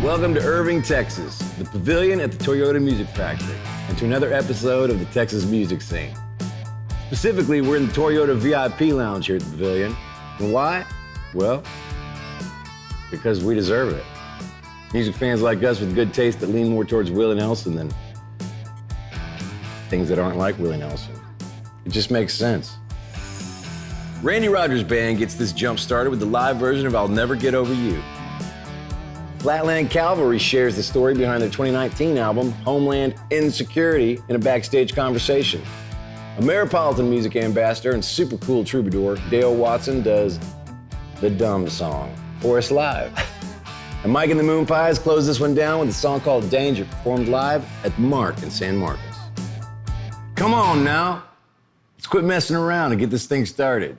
Welcome to Irving, Texas, the pavilion at the Toyota Music Factory, and to another episode of the Texas music scene. Specifically, we're in the Toyota VIP lounge here at the pavilion. And why? Well, because we deserve it. Music fans like us with good taste that lean more towards Willie Nelson than things that aren't like Willie Nelson. It just makes sense. Randy Rogers' band gets this jump started with the live version of I'll Never Get Over You. Flatland Cavalry shares the story behind their 2019 album, Homeland Insecurity, in a Backstage Conversation. Ameripolitan music ambassador and super cool troubadour, Dale Watson, does the dumb song for us live. And Mike and the Moonpies close this one down with a song called Danger, performed live at Marc in San Marcos. Come on now, let's quit messing around and get this thing started.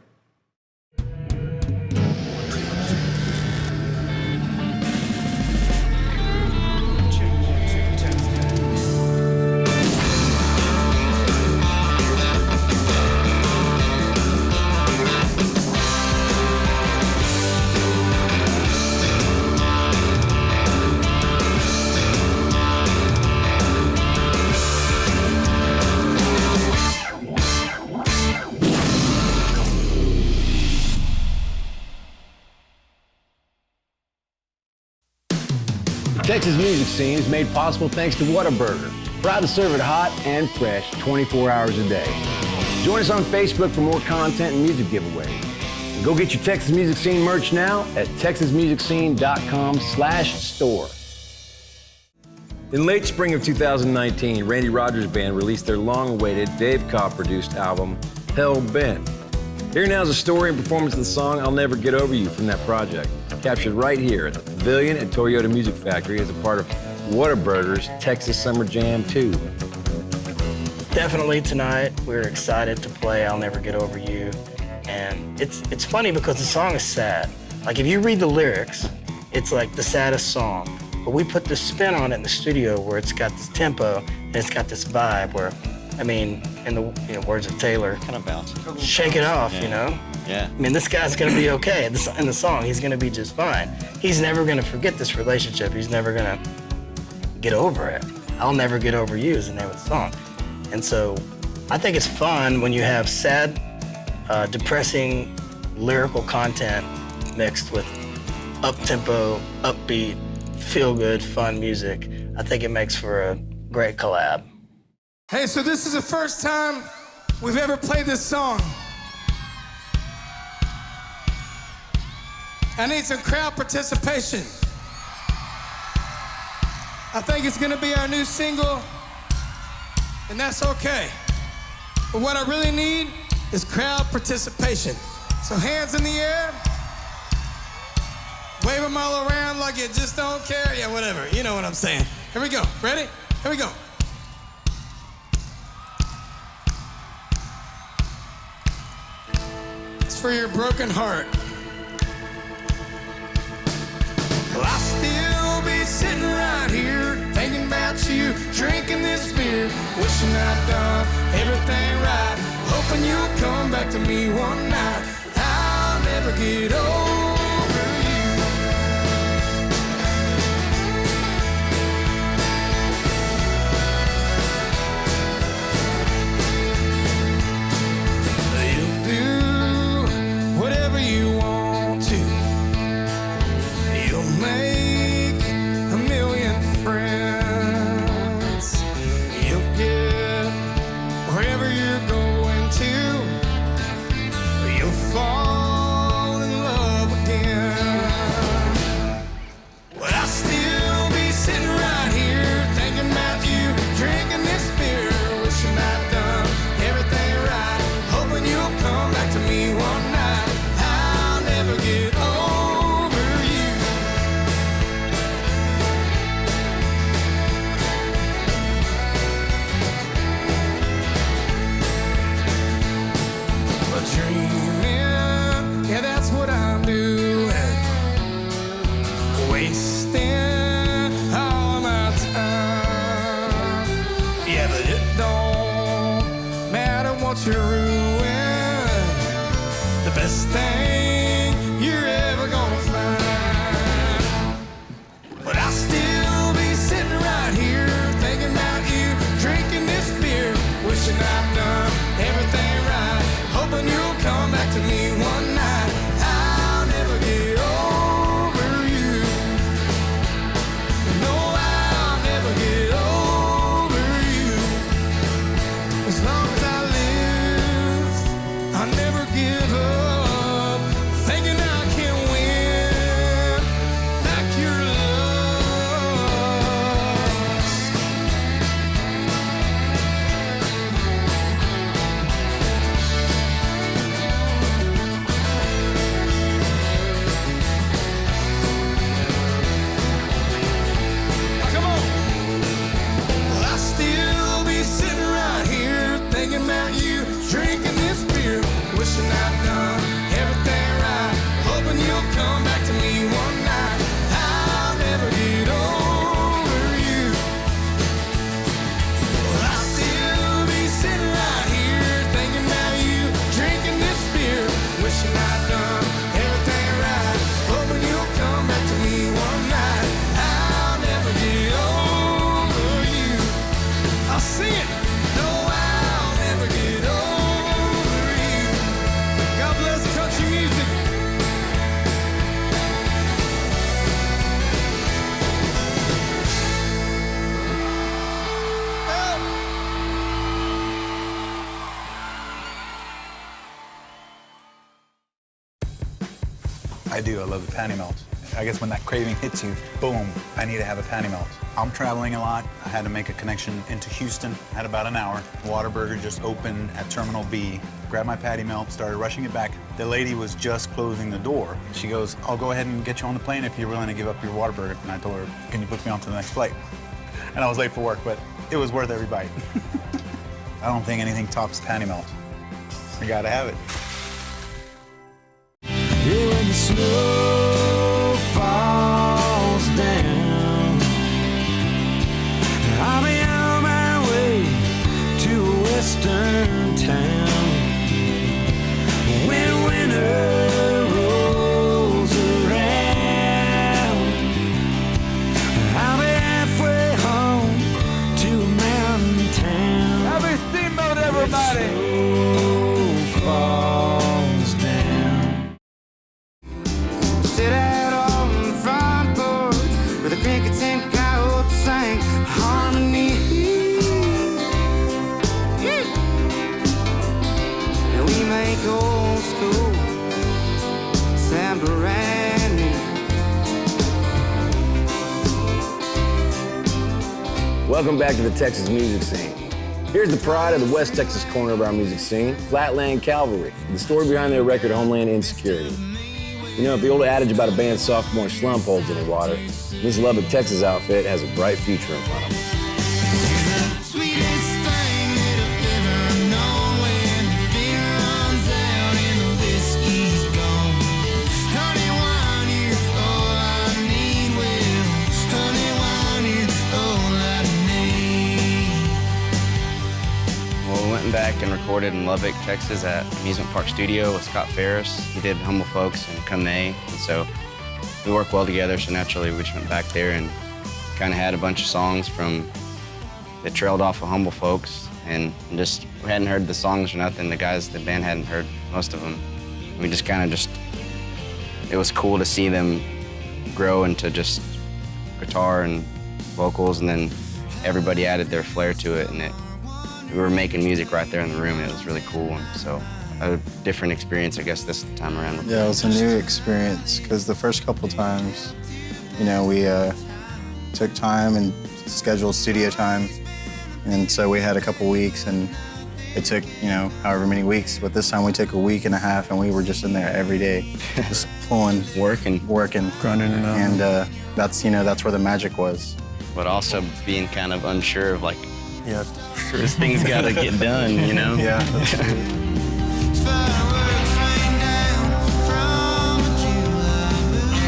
Texas music scene is made possible thanks to Whataburger, proud to serve it hot and fresh 24 hours a day. Join us on Facebook for more content and music giveaways. And go get your Texas Music Scene merch now at texasmusicscene.com/store. In late spring of 2019, Randy Rogers' band released their long-awaited Dave Cobb-produced album, Hell Bent. Here now is a story and performance of the song I'll Never Get Over You from that project, captured right here at the Pavilion at Toyota Music Factory as a part of Whataburger's Texas Summer Jam 2. Definitely tonight, we're excited to play I'll Never Get Over You. And it's funny because the song is sad. Like if you read the lyrics, it's like the saddest song. But we put this spin on it in the studio where it's got this tempo and it's got this vibe where, I mean, in the words of Taylor, kind of bounce. Shake it off, yeah. you know? Yeah. I mean, this guy's gonna be okay in the song. He's gonna be just fine. He's never gonna forget this relationship. He's never gonna get over it. I'll Never Get Over You is the name of the song. And so I think it's fun when you have sad, depressing, lyrical content mixed with up-tempo, upbeat, feel-good, fun music. I think it makes for a great collab. Hey, so this is the first time we've ever played this song. I need some crowd participation. I think it's gonna be our new single, and that's okay. But what I really need is crowd participation. So hands in the air, wave them all around like you just don't care. Yeah, whatever, you know what I'm saying. Here we go, ready? Here we go. It's for your broken heart. Well, I'll still be sitting right here, thinking about you, drinking this beer, wishing I'd done everything right, hoping you'll come back to me one night. I'll never get over you. You'll do whatever you want to. You'll make a million friends. You'll get wherever you're going to. You'll fall in love again. But I'll still be sitting right here, thinking about you, drinking this beer, wishing I'd done everything right, hoping you'll come back to me one night. I'll never get over you. But dreaming, yeah, that's what I'm doing. Wasting all my time. Yeah, but it don't matter what you're ruin. The best thing you're ever gonna find. But I still drinking this beer, wishing I'd done everything right, hoping you'll come back to me one night. I'll never get over you. Well, I'll still be sitting right here thinking about you, drinking this beer, wishing I'd done everything right, hoping you'll come back to me one night. I'll never get over you. I'll sing it. No, I'll never get over you. God bless country music. I do. I love the patty melt. I guess when that craving hits you, boom, I need to have a patty melt. I'm traveling a lot. I had to make a connection into Houston. I had about an hour. Whataburger just opened at Terminal B. Grabbed my patty melt, started rushing it back. The lady was just closing the door. She goes, I'll go ahead and get you on the plane if you're willing to give up your Whataburger. And I told her, can you book me on to the next flight? And I was late for work, but it was worth every bite. I don't think anything tops patty melt. I gotta have it. Yeah, when the snow falls down, I'll be on my way to a western town. When winter rolls around, I'll be halfway home to a mountain town. Happy Steamboat, everybody! Snow falls down. Sit out on the front porch with the crickets and coyotes sang harmony. And we make old school sound brand new. Welcome back to the Texas music scene. Here's the pride of the West Texas corner of our music scene, Flatland Cavalry, the story behind their record, Homeland Insecurity. You know, if the old adage about a band's sophomore slump holds any water, this Lubbock, Texas outfit has a bright future in front of them. Sweetest thing that I've ever known, when the beer runs out and the whiskey's gone. Honey wine, you're all I need. Well, honey wine, you're all I need. Well, we went back and recorded in Lubbock, Texas at Amusement Park Studio with Scott Ferris. He did Humble Folks and Come May, and so we worked well together, so naturally we just went back there and kind of had a bunch of songs that trailed off of Humble Folks, and just, we hadn't heard the songs or nothing. The band hadn't heard most of them. We just kind of it was cool to see them grow into just guitar and vocals, and then everybody added their flair to it, and we were making music right there in the room, and it was really cool. And so a different experience, I guess, this time around. Yeah, it was a new experience, because the first couple times, you know, we took time and scheduled studio time, and so we had a couple weeks, and it took, you know, however many weeks, but this time we took a week and a half, and we were just in there every day, just pulling, working, grinding it out. and that's, you know, that's where the magic was. But also being kind of unsure of, like, Yeah. this thing's got to get done, you know? Yeah, that's true. Fireworks rain down from a July moon.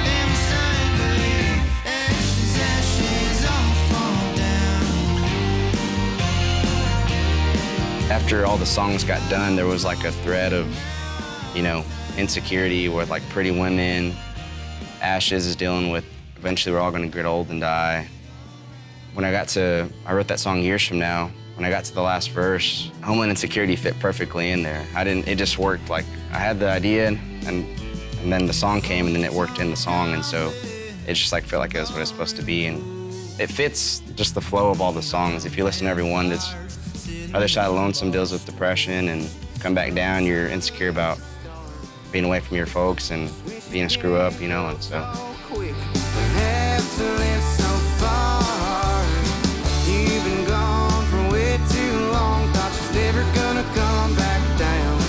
And the sun bleed, ashes, ashes all fall down. After all the songs got done, there was like a thread of, you know, insecurity with like Pretty Women. Ashes is dealing with eventually we're all going to get old and die. When I wrote that song Years From Now, when I got to the last verse, Homeland Insecurity fit perfectly in there. It just worked. Like, I had the idea, and then the song came, and then it worked in the song, and so it just like felt like it was what it's supposed to be, and it fits just the flow of all the songs. If you listen to every one, it's Other Side of Lonesome deals with depression, and Come Back Down, you're insecure about being away from your folks and being a screw up, you know, and so. Quick, have to live so far. You've been gone for way too long. Thought you was never gonna come back down.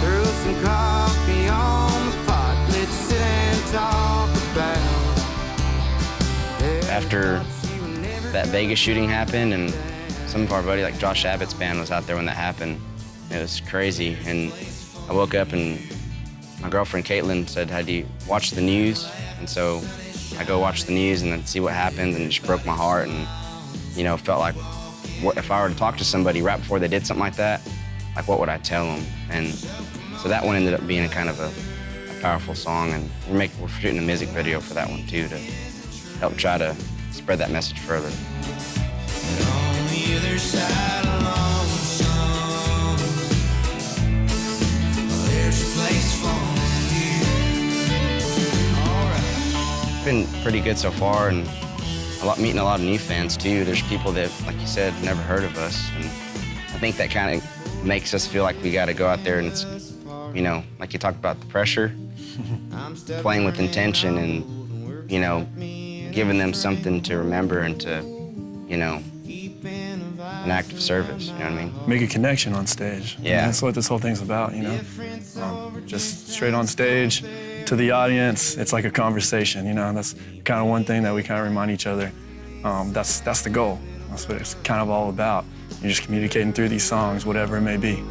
Throw some coffee on the pot. Let's sit and talk about. After that Vegas shooting happened and some of our buddies, like Josh Abbott's band, was out there when that happened. It was crazy. And I woke up and my girlfriend Caitlin said, "Had you watched the news?" And so I go watch the news and then see what happened, and it just broke my heart. And you know, felt like, what if I were to talk to somebody right before they did something like that? Like, what would I tell them? And so that one ended up being kind of a powerful song, and we're shooting a music video for that one too to help try to spread that message further. On the other side of lonesome, there's a place for you. All right. It's been pretty good so far, and meeting a lot of new fans too. There's people that, like you said, never heard of us, and I think that kind of makes us feel like we got to go out there, and it's, you know, like you talked about the pressure, playing with intention, and you know, giving them something to remember and to, you know, an act of service. You know what I mean? Make a connection on stage. Yeah. And that's what this whole thing's about. You know, just straight on stage to the audience. It's like a conversation. You know, and that's kind of one thing that we kind of remind each other. That's the goal. That's what it's kind of all about. You're just communicating through these songs, whatever it may be.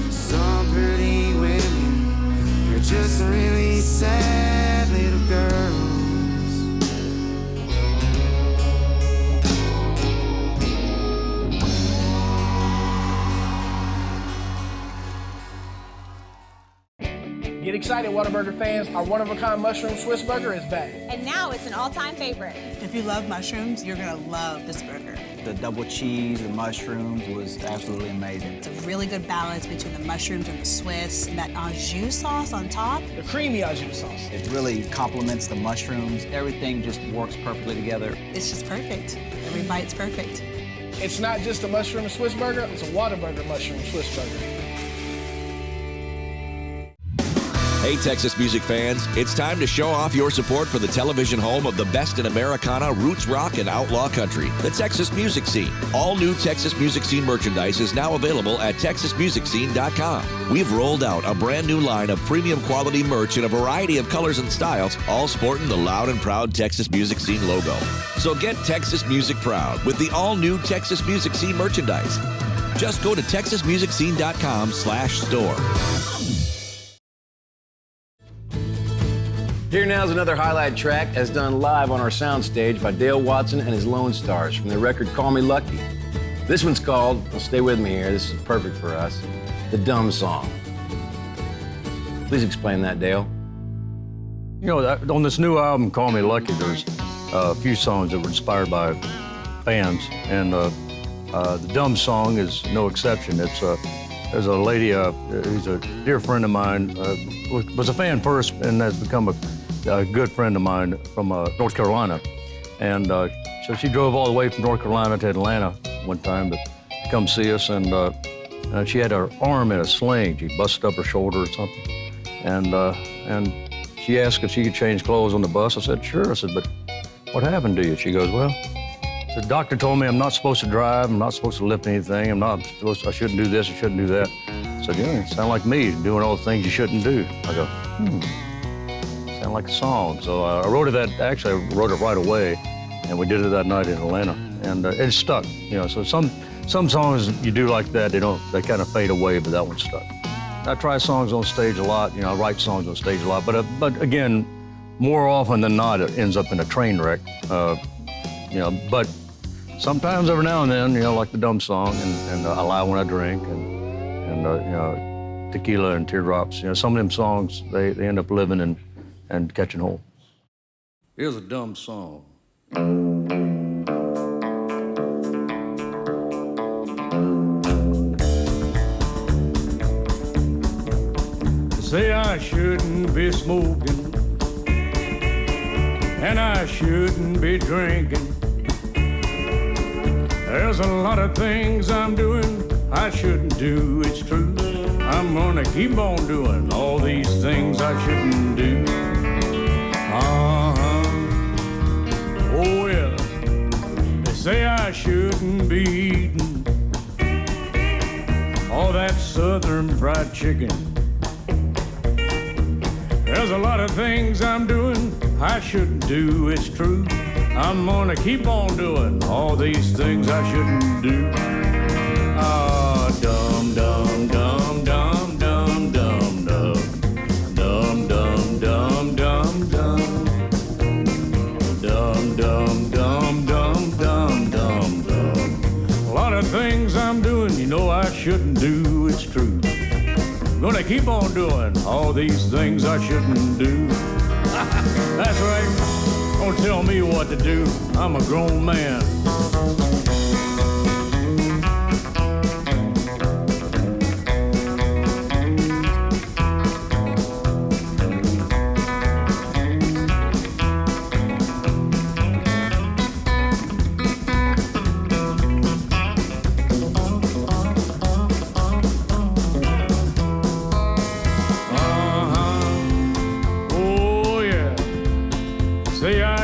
Some pretty women, you're just really sad little girls. Get excited, Whataburger fans. Our one-of-a-kind mushroom Swiss burger is back. And now it's an all-time favorite. If you love mushrooms, you're gonna love this burger. The double cheese, the mushrooms was absolutely amazing. It's a really good balance between the mushrooms and the Swiss, and that au jus sauce on top. The creamy au jus sauce. It really complements the mushrooms. Everything just works perfectly together. It's just perfect. Every bite's perfect. It's not just a mushroom Swiss burger, it's a Whataburger mushroom Swiss burger. Hey, Texas music fans, it's time to show off your support for the television home of the best in Americana, roots rock, and outlaw country, the Texas Music Scene. All new Texas Music Scene merchandise is now available at TexasMusicScene.com. We've rolled out a brand new line of premium quality merch in a variety of colors and styles, all sporting the loud and proud Texas Music Scene logo. So get Texas music proud with the all-new Texas Music Scene merchandise. Just go to TexasMusicScene.com/store. Here now is another highlight track as done live on our soundstage by Dale Watson and his Lone Stars from their record Call Me Lucky. This one's called, well, stay with me here, this is perfect for us, The Dumb Song. Please explain that, Dale. You know, on this new album, Call Me Lucky, there's a few songs that were inspired by fans, and the Dumb Song is no exception. It's there's a lady who's a dear friend of mine, was a fan first and has become a good friend of mine from North Carolina. And so she drove all the way from North Carolina to Atlanta one time to come see us, and she had her arm in a sling. She busted up her shoulder or something. And she asked if she could change clothes on the bus. I said, sure. I said, but what happened to you? She goes, well, the doctor told me I'm not supposed to drive, I'm not supposed to lift anything, I shouldn't do this, I shouldn't do that. I said, yeah, you sound like me, doing all the things you shouldn't do. I go, sound like a song. So I wrote it right away, and we did it that night in Atlanta, and it stuck. You know, so some songs you do like that, they kind of fade away, but that one stuck. I try songs on stage a lot, you know, I write songs on stage a lot, but again, more often than not, it ends up in a train wreck. You know, but sometimes every now and then, you know, like the Dumb Song and I Lie When I Drink and you know, Tequila and Teardrops. You know, some of them songs, they end up living and catching hold. Here's a dumb song. Say I shouldn't be smoking and I shouldn't be drinking. There's a lot of things I'm doing I shouldn't do, it's true. I'm gonna keep on doing all these things I shouldn't do. Oh well, they say I shouldn't be eating all that southern fried chicken. There's a lot of things I'm doing I shouldn't do, it's true. I'm gonna keep on doing all these things I shouldn't do. Ah, dum dum dum dum dum dum dum dum dum dum dum dum dum dum dum dum dum dum. A lot of things I'm doing, you know I shouldn't do. It's true. Gonna keep on doing all these things I shouldn't do. That's right. Don't tell me what to do. I'm a grown man.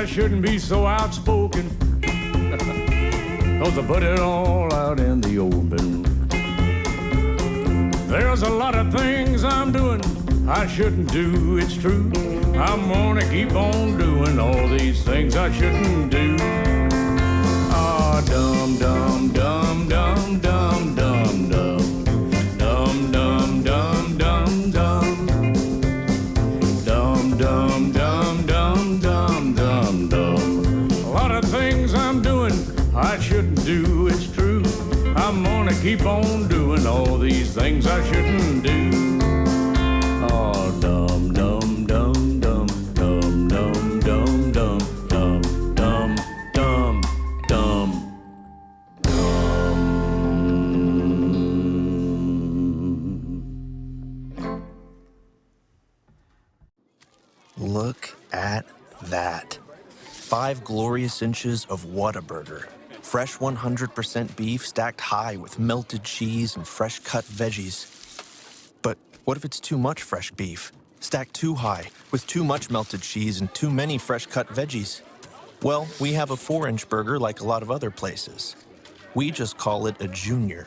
Shouldn't be so outspoken, 'cause I put it all out in the open. There's a lot of things I'm doing I shouldn't do, it's true. I'm gonna keep on doing all these things I shouldn't do. Ah, dum dum dum dum dum dum dum dum dum dum dum dum dum dum dum dum dum dum dum. A lot of things I'm doing I shouldn't do, it's true. I'm gonna keep on doing all these things I shouldn't do. Oh, dum dum dum dum dum dum dum dum dum dum dum dum. Look at that. 5 glorious inches of Whataburger. Fresh 100% beef stacked high with melted cheese and fresh cut veggies. But what if it's too much fresh beef? Stacked too high with too much melted cheese and too many fresh cut veggies? Well, we have a 4-inch burger like a lot of other places. We just call it a junior.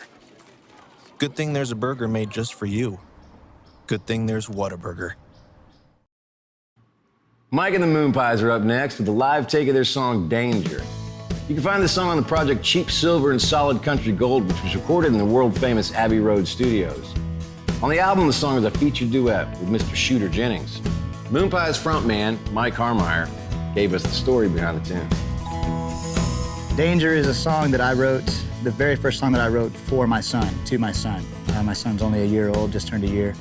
Good thing there's a burger made just for you. Good thing there's Whataburger. Mike and the Moonpies are up next with a live take of their song, Danger. You can find the song on the project Cheap Silver and Solid Country Gold, which was recorded in the world-famous Abbey Road studios. On the album, the song is a featured duet with Mr. Shooter Jennings. Moonpies frontman, Mike Harmeyer, gave us the story behind the tune. Danger is a song that I wrote, the very first song that I wrote for my son, to my son. My son's only a year old, just turned a year.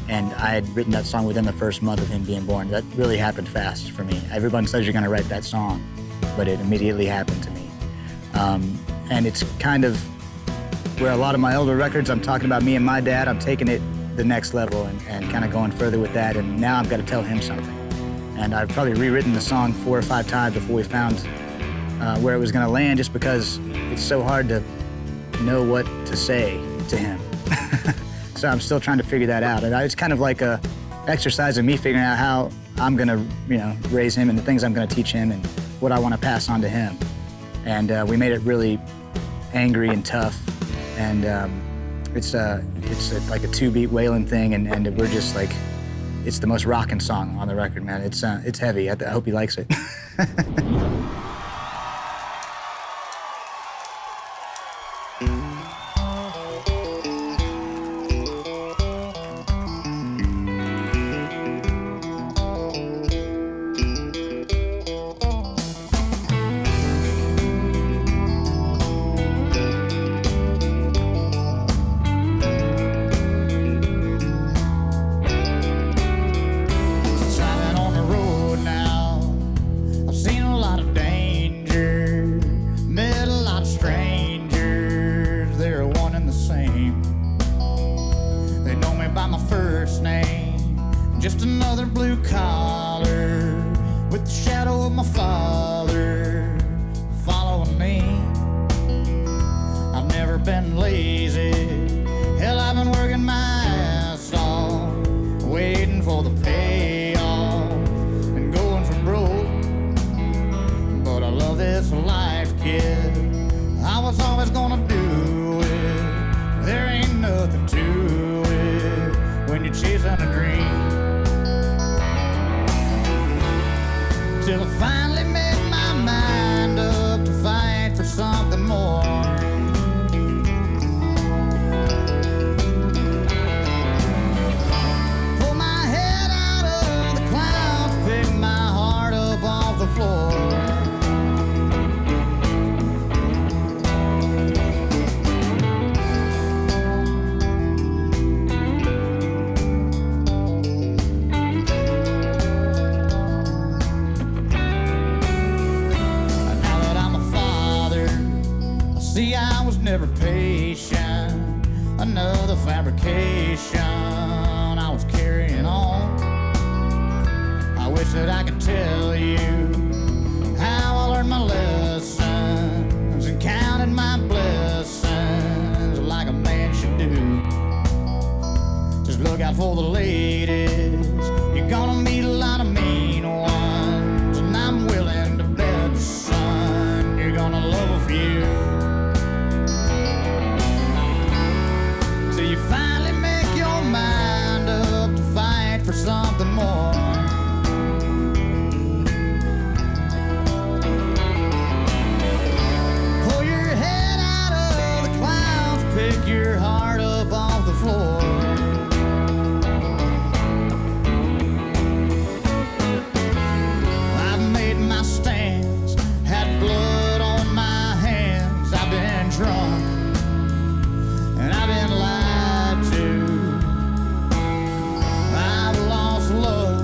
And I had written that song within the first month of him being born. That really happened fast for me. Everyone says you're gonna write that song, but it immediately happened to me. And it's kind of where a lot of my older records, I'm talking about me and my dad, I'm taking it the next level and kind of going further with that, and now I've got to tell him something. And I've probably rewritten the song 4 or 5 times before we found where it was gonna land, just because it's so hard to know what to say to him. So I'm still trying to figure that out. And it's kind of like a exercise of me figuring out how I'm gonna, raise him and the things I'm gonna teach him and what I wanna pass on to him. And we made it really angry and tough. And it's like a 2-beat wailing thing, and we're just like, it's the most rocking song on the record, man. It's heavy. I hope he likes it. Till I finally made my mind never patient. Another fabrication I was carrying on. I wish that I could tell you how I learned my lessons and counted my blessings like a man should do. Just look out for the ladies. You're gonna meet a lot of mean ones, and I'm willing to bet, son, you're gonna love a few. Till you finally make your mind up to fight for something more. Pull your head out of the clouds, pick your heart up off the floor. I've made my stands, had blood on my hands. I've been drunk and I've been lied to. I've lost love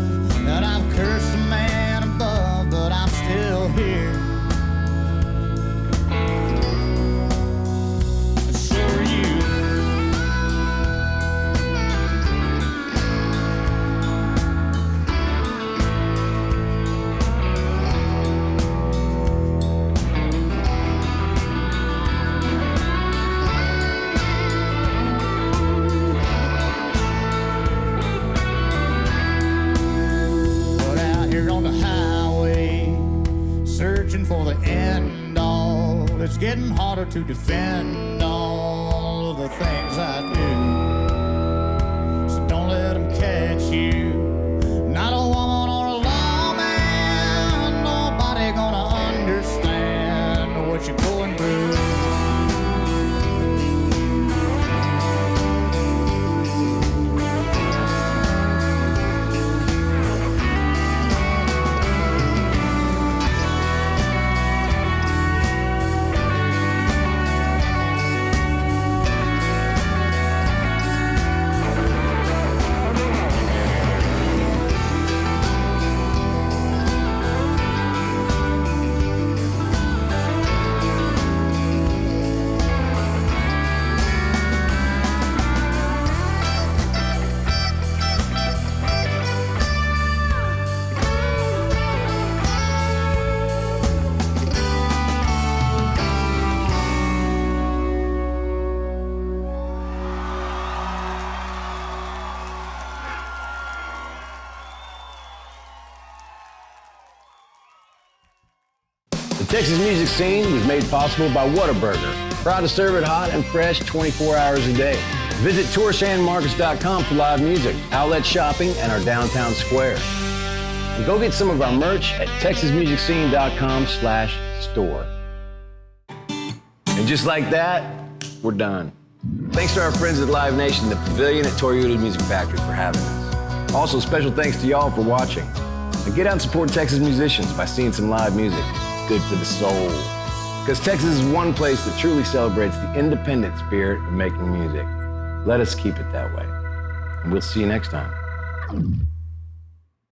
and I've cursed the man above, but I'm still here. And so are you. But out here on the highway, searching for the end all, it's getting harder to defend all of the things I do. So don't let them catch you. Not a woman or a lawman, nobody gonna understand what you're going through. The Texas music scene was made possible by Whataburger, proud to serve it hot and fresh 24 hours a day. Visit toursanmarcus.com for live music, outlet shopping, and our downtown square. And go get some of our merch at texasmusicscene.com/store. And just like that, we're done. Thanks to our friends at Live Nation, the Pavilion at Toyota Music Factory for having us. Also, special thanks to y'all for watching. And get out and support Texas musicians by seeing some live music. It's good for the soul. Because Texas is one place that truly celebrates the independent spirit of making music. Let us keep it that way. And we'll see you next time.